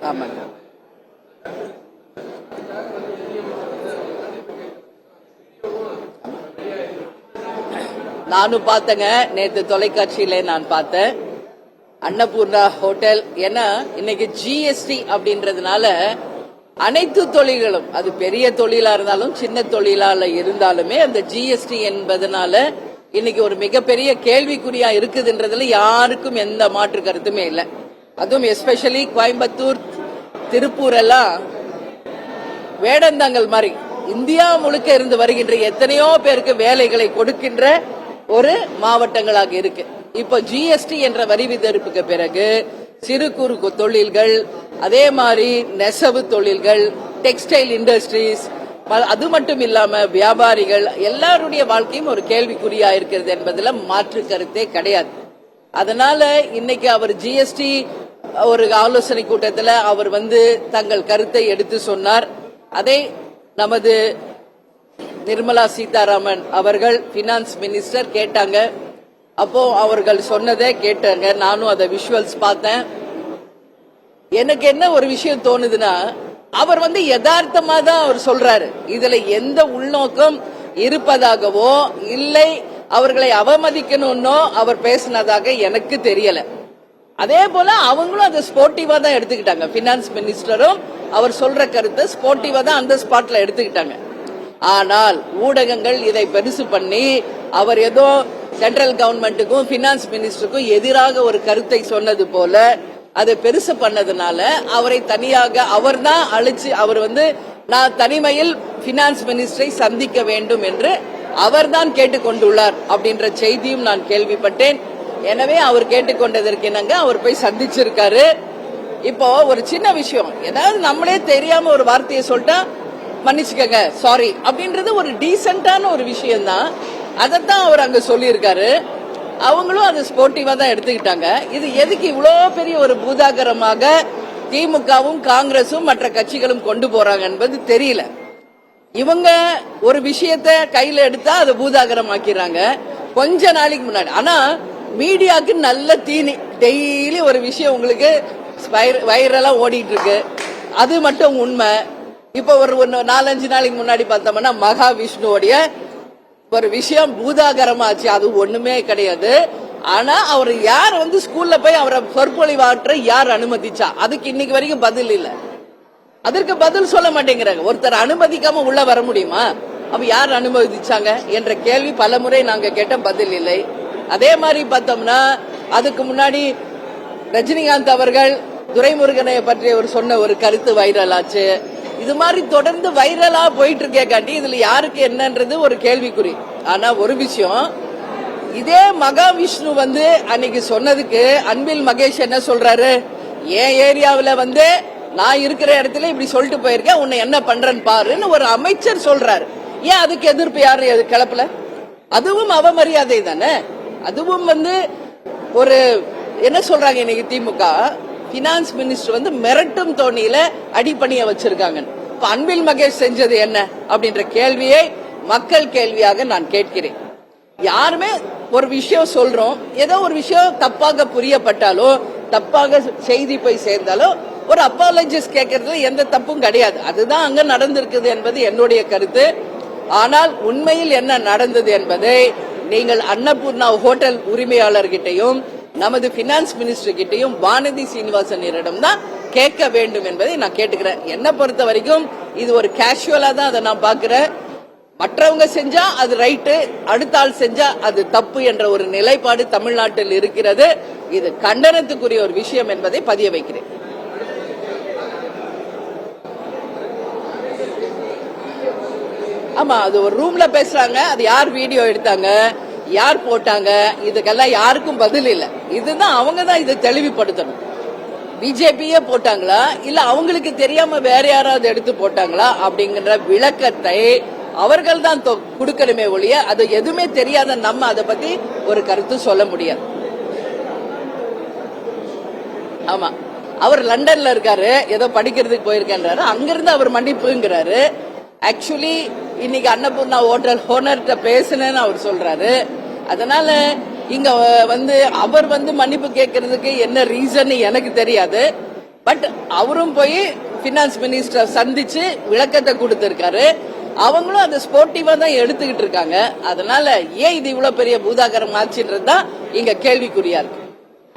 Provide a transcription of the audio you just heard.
ஆமாங்க. நானும் பார்த்தேங்க, நேற்று தொலைக்காட்சியில நான் பார்த்தேன். அன்னபூர்ணா ஹோட்டல், ஏன்னா இன்னைக்கு ஜிஎஸ்டி அப்படின்றதுனால அனைத்து தொழில்களும், அது பெரிய தொழிலா இருந்தாலும் சின்ன தொழிலால இருந்தாலுமே அந்த ஜிஎஸ்டி என்பதனால இன்னைக்கு ஒரு மிகப்பெரிய கேள்விக்குறியா இருக்குதுன்றதுல யாருக்கும் எந்த மாற்று கருத்துமே இல்லை. அதுவும் எஸ்பெஷலி கோயம்புத்தூர், திருப்பூர் எல்லாம் வேடந்தாங்கல் மாதிரி இந்தியா முழுக்க இருந்து வருகின்ற எத்தனையோ பேருக்கு வேலைகளை கொடுக்கின்ற ஒரு மாவட்டங்களாக இருக்கு. இப்ப ஜிஎஸ்டி என்ற வரி விதிப்புக்கு பிறகு சிறு குறு தொழில்கள், அதே மாதிரி நெசவு தொழில்கள், டெக்ஸ்டைல் இண்டஸ்ட்ரீஸ், அது மட்டும் இல்லாம வியாபாரிகள் எல்லாருடைய வாழ்க்கையும் ஒரு கேள்விக்குறியா இருக்கிறது என்பதுல மாற்று கருத்தே கிடையாது. அதனால இன்னைக்கு அவர் ஜிஎஸ்டி ஒரு ஆலோசனை கூட்டத்தில் அவர் தங்கள் கருத்தை எடுத்து சொன்னார். அதை நமது நிர்மலா சீதாராமன் அவர்கள் பினான்ஸ் மினிஸ்டர் கேட்டாங்க. அப்போ அவர்கள் சொன்னதை கேட்டாங்க. நானும் அதை விஷுவல்ஸ் பார்த்தேன். எனக்கு என்ன ஒரு விஷயம் தோணுதுன்னா, அவர் யதார்த்தமா தான் அவர் சொல்றாரு. இதுல எந்த உள்நோக்கம் இருப்பதாகவோ இல்லை அவர்களை அவமதிக்கணும்னோ அவர் பேசினதாக எனக்கு தெரியல. அதே போல அவங்களும் அதை ஸ்போர்ட்டிவா தான் எடுத்துக்கிட்டாங்க. பினான்ஸ் மினிஸ்டரும் அவர் சொல்ற கருத்தை ஸ்போர்ட்டிவா தான் அந்த ஸ்பாட்ல எடுத்துக்கிட்டாங்க. ஆனால் ஊடகங்கள் இதை பெருசு பண்ணி அவர் ஏதோ சென்ட்ரல் கவர்மெண்ட்டுக்கும் பினான்ஸ் மினிஸ்டருக்கும் எதிராக ஒரு கருத்தை சொன்னது போல அதை பெருசு பண்ணதுனால அவரை தனியாக அவர் தான் அழிச்சு, அவர் நான் தனிமையில் பினான்ஸ் மினிஸ்டரை சந்திக்க வேண்டும் என்று அவர் தான் கேட்டுக்கொண்டுள்ளார் அப்படின்ற செய்தியும் நான் கேள்விப்பட்டேன். எனவே அவர் கேட்டுக்கொண்டதற்கு என்னங்க அவர் போய் சந்திச்சிருக்காரு. இப்போ ஒரு சின்ன விஷயம், ஏதாவது நம்மளே தெரியாம ஒரு வார்த்தையை சொல்லிட்டா மன்னிச்சுக்கங்க சாரி அப்படின்றது ஒரு டீசென்டான ஒரு விஷயம் தான். அதைத்தான் அவர் அங்க சொல்லியிருக்காரு. அவங்களும் அதை ஸ்போர்ட்டிவா தான் எடுத்துக்கிட்டாங்க. இது எதுக்கு இவ்வளோ பெரிய ஒரு பூதாகரமாக திமுகவும் காங்கிரசும் மற்ற கட்சிகளும் கொண்டு போறாங்க என்பது தெரியல. இவங்க ஒரு விஷயத்த கையில எடுத்தா அதை பூதாகரமாக்கிறாங்க கொஞ்ச நாளைக்கு முன்னாடி. ஆனா மீடியாவுக்கு நல்ல தீனி, டெய்லி ஒரு விஷயம் உங்களுக்கு வைரலா ஓடிட்டு இருக்கு. அது மட்டும் உண்மை. இப்ப ஒரு 4-5 நாளைக்கு முன்னாடி பார்த்தோம்னா மகா விஷ்ணுவோடைய ஒரு விஷயம் பூதாகரமாச்சு. அது ஒண்ணுமே கிடையாது. ஆனா அவர் யார் ஸ்கூல்ல போய் அவரை சொற்பொழிவாற்ற யார் அனுமதிச்சா? அதுக்கு இன்னைக்கு வரைக்கும் பதில் இல்ல. அதற்கு பதில் சொல்ல மாட்டேங்கிறாங்க. ஒருத்தர் அனுமதிக்காம உள்ள வர முடியுமா? அப்ப யார் அனுமதிச்சாங்க என்ற கேள்வி பல முறை நாங்க கேட்ட பதில் இல்லை. அதே மாதிரி பார்த்தோம்னா அதுக்கு முன்னாடி ரஜினிகாந்த் அவர்கள் துரைமுருகனை பற்றி அவர் சொன்ன ஒரு கருத்து வைரல் ஆச்சு. இது மாதிரி தொடர்ந்து வைரலா போயிட்டு இருக்கே காட்டி இதுல யாருக்கு என்னன்றது ஒரு கேள்விக்குறி. ஆனா ஒரு விஷயம், இதே மகா விஷ்ணு அன்னைக்கு சொன்னதுக்கு அன்பில் மகேஷ் என்ன சொல்றாரு, என் ஏரியாவில நான் இருக்கிற இடத்துல இப்படி சொல்லிட்டு போயிருக்கேன், உன்னை என்ன பண்றேன்னு பாருன்னு ஒரு அமைச்சர் சொல்றாரு. ஏன் அதுக்கு எதிர்ப்பு யாரு கிளப்பல? அதுவும் அவமரியாதை தானே. அதுவும் ஒரு என்ன சொல்றாங்க இன்னைக்கு திமுக பினான்ஸ் மினிஸ்டர் மிரட்டும் தோணியில அடிப்பணிய வச்சிருக்காங்க. இப்ப அன்பில் மகேஷ் செஞ்சது என்ன அப்படின்ற கேள்வியை மக்கள் கேள்வியாக நான் கேட்கிறேன். யாருமே ஒரு விஷயம் சொல்றோம், ஏதோ ஒரு விஷயம் தப்பாக புரியப்பட்டாலோ தப்பாக செய்தி போய் சேர்ந்தாலோ ஒரு அப்பாலஜிஸ் கேட்கறதுல எந்த தப்பும் கிடையாது. அதுதான் அங்க நடந்திருக்குது என்பது என்னுடைய கருத்து. ஆனால் உண்மையில் என்ன நடந்தது என்பதை நீங்கள் அன்னபூர்ணா ஹோட்டல் உரிமையாளர்கிட்டையும் நமது பினான்ஸ் மினிஸ்டர் கிட்டையும் வானதி சீனிவாசனிடம் தான் கேட்க வேண்டும் என்பதை நான் கேட்டுக்கிறேன். என்ன பொறுத்த வரைக்கும் இது ஒரு கேஷுவலா தான் அதை நான் பாக்குறேன். மற்றவங்க செஞ்சா அது ரைட்டு, அடுத்த ஆள் செஞ்சா அது தப்பு என்ற ஒரு நிலைப்பாடு தமிழ்நாட்டில் இருக்கிறது. இது கண்டனத்துக்குரிய ஒரு விஷயம் என்பதை பதிய வைக்கிறேன். ஆமா, அது ஒரு ரூம்ல பேசுறாங்க. அது யார் வீடியோ எடுத்தாங்க, யார் போட்டாங்க, இதுக்கெல்லாம் யாருக்கும் பதில் இல்ல. இதுதான் அவங்க தான் இதை தெளிவுபடுத்தணும். பிஜேபியே போட்டாங்களா இல்ல அவங்களுக்கு தெரியாம வேற யாராவது எடுத்து போட்டாங்களா அப்படிங்கிற விளக்கத்தை அவர்கள் தான் கொடுக்கணுமே ஒழிய அது எதுவுமே தெரியாத நம்ம அதை பத்தி ஒரு கருத்து சொல்ல முடியாது. ஆமா, அவர் லண்டன்ல இருக்காரு, ஏதோ படிக்கிறதுக்கு போயிருக்காரு. அங்கிருந்து அவர் மன்னிப்புங்கிறாரு. ஆக்சுவலி இன்னைக்கு அன்னபூர்ணா ஹோட்டல் ஓனர்கிட்ட பேசுனேன்னு அவர் சொல்றாரு. அதனால இங்க அவர் மன்னிப்பு கேட்கறதுக்கு என்ன ரீசன் எனக்கு தெரியாது. பட் அவரும் போய் பினான்ஸ் மினிஸ்டர் சந்திச்சு விளக்கத்தை கொடுத்திருக்காரு. அவங்களும் அதை ஸ்போர்ட்டிவா தான் எடுத்துக்கிட்டு இருக்காங்க. அதனால ஏன் இது இவ்வளவு பெரிய பூதாகரம் ஆச்சுன்றது தான் இங்க கேள்விக்குறியா இருக்கு.